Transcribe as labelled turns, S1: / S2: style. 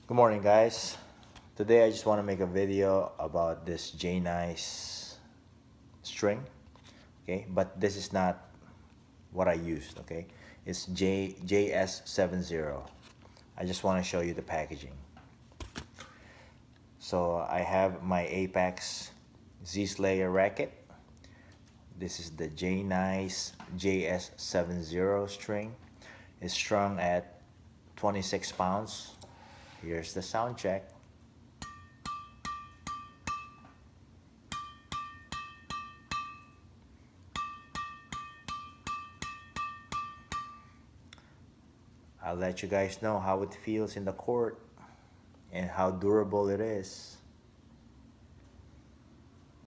S1: Good morning, guys. Today I just want to make a video about this Jnice string, okay? But this is not what I used, okay? It's JS70. I just want to show you the packaging. So I have my Apacs Z racket. This is the Jnice JS70 string. It's strung at 26 pounds. Here's the sound check. I'll let you guys know how it feels in the court and how durable it is.